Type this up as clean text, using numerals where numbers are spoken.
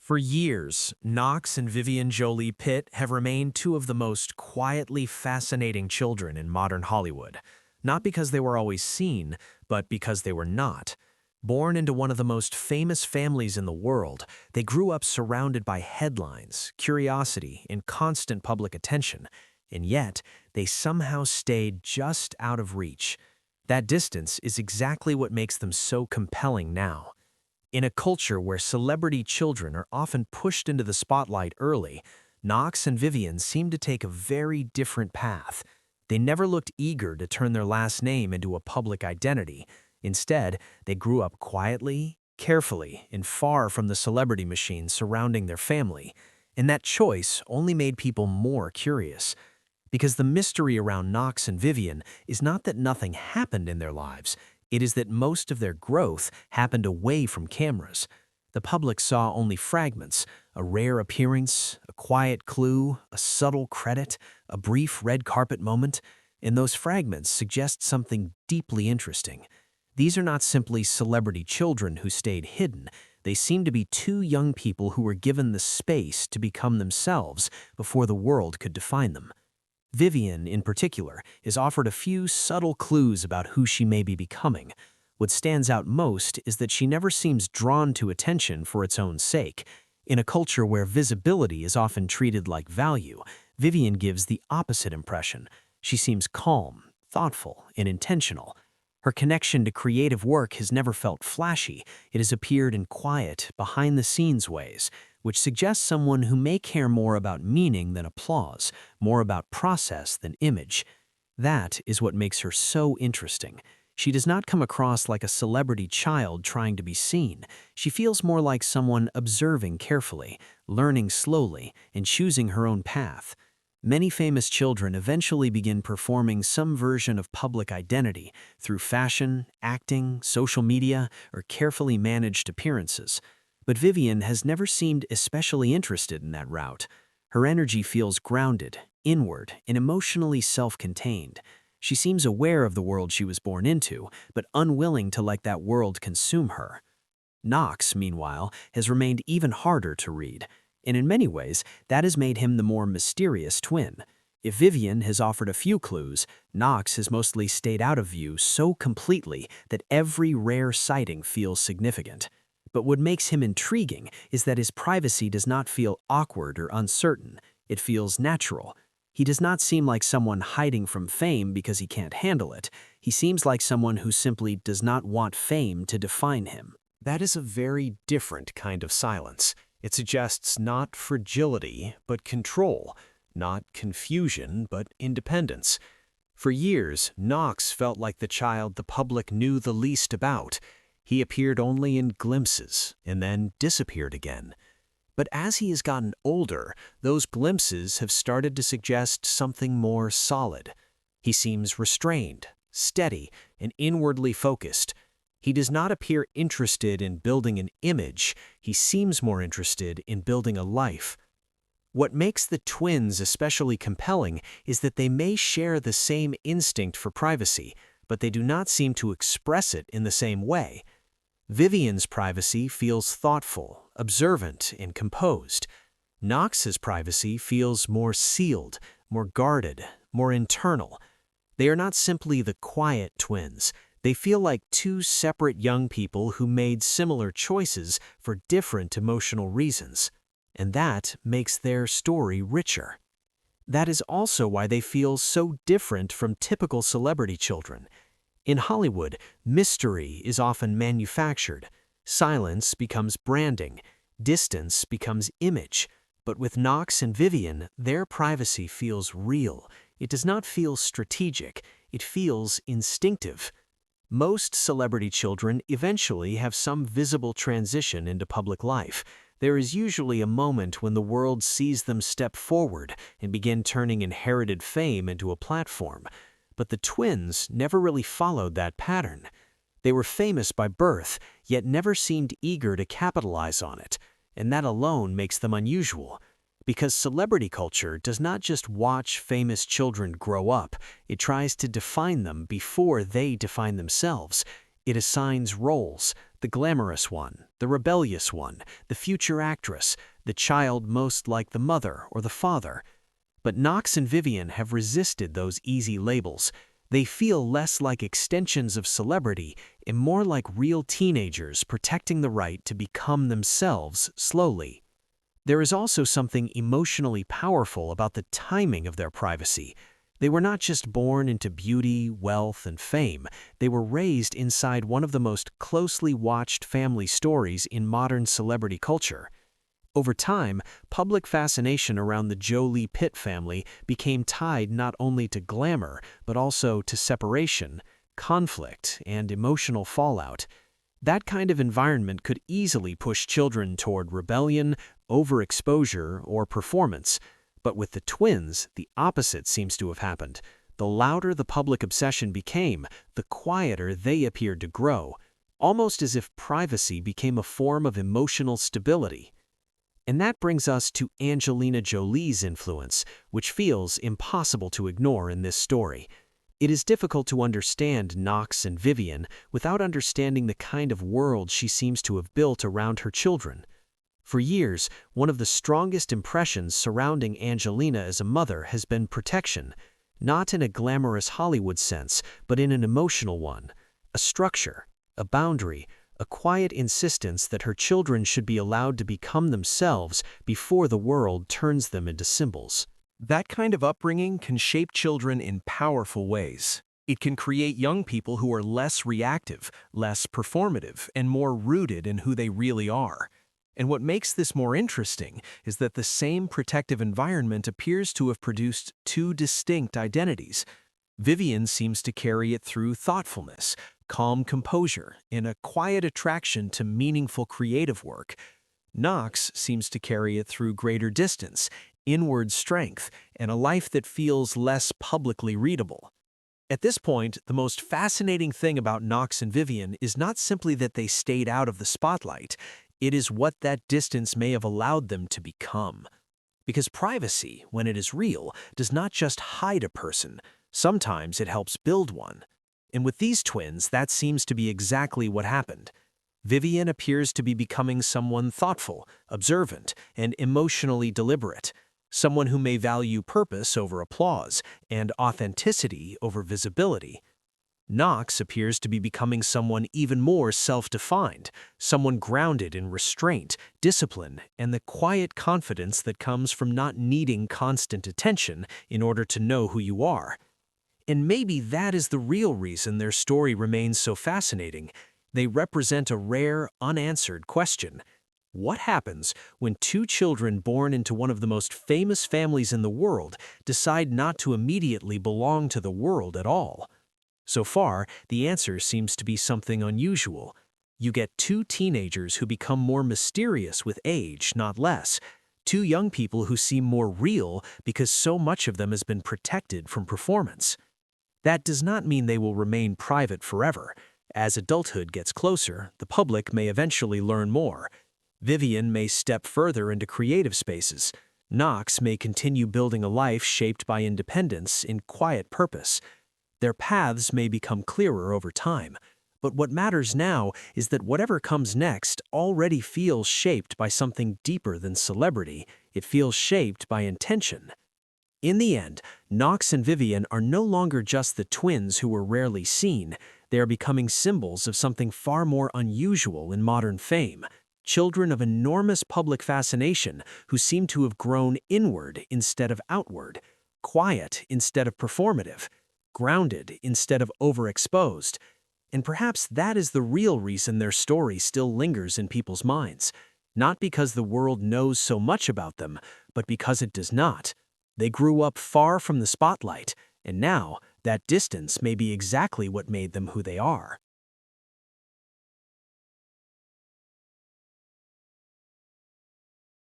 For years, Knox and Vivienne Jolie-Pitt have remained two of the most quietly fascinating children in modern Hollywood, not because they were always seen, but because they were not. Born into one of the most famous families in the world, they grew up surrounded by headlines, curiosity, and constant public attention, and yet they somehow stayed just out of reach. That distance is exactly what makes them so compelling now. In a culture where celebrity children are often pushed into the spotlight early, Knox and Vivienne seem to take a very different path. They never looked eager to turn their last name into a public identity. Instead, they grew up quietly, carefully, and far from the celebrity machine surrounding their family. And that choice only made people more curious. Because the mystery around Knox and Vivienne is not that nothing happened in their lives. It is that most of their growth happened away from cameras. The public saw only fragments, a rare appearance, a quiet clue, a subtle credit, a brief red carpet moment, and those fragments suggest something deeply interesting. These are not simply celebrity children who stayed hidden. They seem to be two young people who were given the space to become themselves before the world could define them. Vivienne, in particular, is offered a few subtle clues about who she may be becoming. What stands out most is that she never seems drawn to attention for its own sake. In a culture where visibility is often treated like value, Vivienne gives the opposite impression. She seems calm, thoughtful, and intentional. Her connection to creative work has never felt flashy. It has appeared in quiet, behind-the-scenes ways, which suggests someone who may care more about meaning than applause, more about process than image. That is what makes her so interesting. She does not come across like a celebrity child trying to be seen. She feels more like someone observing carefully, learning slowly, and choosing her own path. Many famous children eventually begin performing some version of public identity through fashion, acting, social media, or carefully managed appearances. But Vivienne has never seemed especially interested in that route. Her energy feels grounded, inward, and emotionally self-contained. She seems aware of the world she was born into, but unwilling to let that world consume her. Knox, meanwhile, has remained even harder to read, and in many ways, that has made him the more mysterious twin. If Vivienne has offered a few clues, Knox has mostly stayed out of view so completely that every rare sighting feels significant. But what makes him intriguing is that his privacy does not feel awkward or uncertain. It feels natural. He does not seem like someone hiding from fame because he can't handle it. He seems like someone who simply does not want fame to define him. That is a very different kind of silence. It suggests not fragility, but control, not confusion, but independence. For years, Knox felt like the child the public knew the least about. He appeared only in glimpses and then disappeared again. But as he has gotten older, those glimpses have started to suggest something more solid. He seems restrained, steady, and inwardly focused. He does not appear interested in building an image. He seems more interested in building a life. What makes the twins especially compelling is that they may share the same instinct for privacy, but they do not seem to express it in the same way. Vivienne's privacy feels thoughtful, observant, and composed. Knox's privacy feels more sealed, more guarded, more internal. They are not simply the quiet twins. They feel like two separate young people who made similar choices for different emotional reasons. And that makes their story richer. That is also why they feel so different from typical celebrity children. In Hollywood, mystery is often manufactured. Silence becomes branding. Distance becomes image. But with Knox and Vivienne, their privacy feels real. It does not feel strategic. It feels instinctive. Most celebrity children eventually have some visible transition into public life. There is usually a moment when the world sees them step forward and begin turning inherited fame into a platform. But the twins never really followed that pattern. They were famous by birth, yet never seemed eager to capitalize on it, and that alone makes them unusual. Because celebrity culture does not just watch famous children grow up, it tries to define them before they define themselves. It assigns roles: the glamorous one, the rebellious one, the future actress, the child most like the mother or the father. But Knox and Vivienne have resisted those easy labels. They feel less like extensions of celebrity and more like real teenagers protecting the right to become themselves slowly. There is also something emotionally powerful about the timing of their privacy. They were not just born into beauty, wealth, and fame. They were raised inside one of the most closely watched family stories in modern celebrity culture. Over time, public fascination around the Jolie-Pitt family became tied not only to glamour, but also to separation, conflict, and emotional fallout. That kind of environment could easily push children toward rebellion, overexposure, or performance. But with the twins, the opposite seems to have happened. The louder the public obsession became, the quieter they appeared to grow, almost as if privacy became a form of emotional stability. And that brings us to Angelina Jolie's influence, which feels impossible to ignore in this story. It is difficult to understand Knox and Vivienne without understanding the kind of world she seems to have built around her children. For years, one of the strongest impressions surrounding Angelina as a mother has been protection, not in a glamorous Hollywood sense, but in an emotional one. A structure, a boundary, a quiet insistence that her children should be allowed to become themselves before the world turns them into symbols. That kind of upbringing can shape children in powerful ways. It can create young people who are less reactive, less performative, and more rooted in who they really are. And what makes this more interesting is that the same protective environment appears to have produced two distinct identities. Vivienne seems to carry it through thoughtfulness, calm composure, and a quiet attraction to meaningful creative work. Knox seems to carry it through greater distance, inward strength, and a life that feels less publicly readable. At this point, the most fascinating thing about Knox and Vivienne is not simply that they stayed out of the spotlight, it is what that distance may have allowed them to become. Because privacy, when it is real, does not just hide a person, sometimes it helps build one. And with these twins, that seems to be exactly what happened. Vivienne appears to be becoming someone thoughtful, observant, and emotionally deliberate, someone who may value purpose over applause and authenticity over visibility. Knox appears to be becoming someone even more self-defined, someone grounded in restraint, discipline, and the quiet confidence that comes from not needing constant attention in order to know who you are. And maybe that is the real reason their story remains so fascinating. They represent a rare, unanswered question. What happens when two children born into one of the most famous families in the world decide not to immediately belong to the world at all? So far, the answer seems to be something unusual. You get two teenagers who become more mysterious with age, not less. Two young people who seem more real because so much of them has been protected from performance. That does not mean they will remain private forever. As adulthood gets closer, the public may eventually learn more. Vivienne may step further into creative spaces. Knox may continue building a life shaped by independence in quiet purpose. Their paths may become clearer over time. But what matters now is that whatever comes next already feels shaped by something deeper than celebrity. It feels shaped by intention. In the end, Knox and Vivienne are no longer just the twins who were rarely seen. They are becoming symbols of something far more unusual in modern fame. Children of enormous public fascination who seem to have grown inward instead of outward, quiet instead of performative, grounded instead of overexposed. And perhaps that is the real reason their story still lingers in people's minds. Not because the world knows so much about them, but because it does not. They grew up far from the spotlight, and now that distance may be exactly what made them who they are.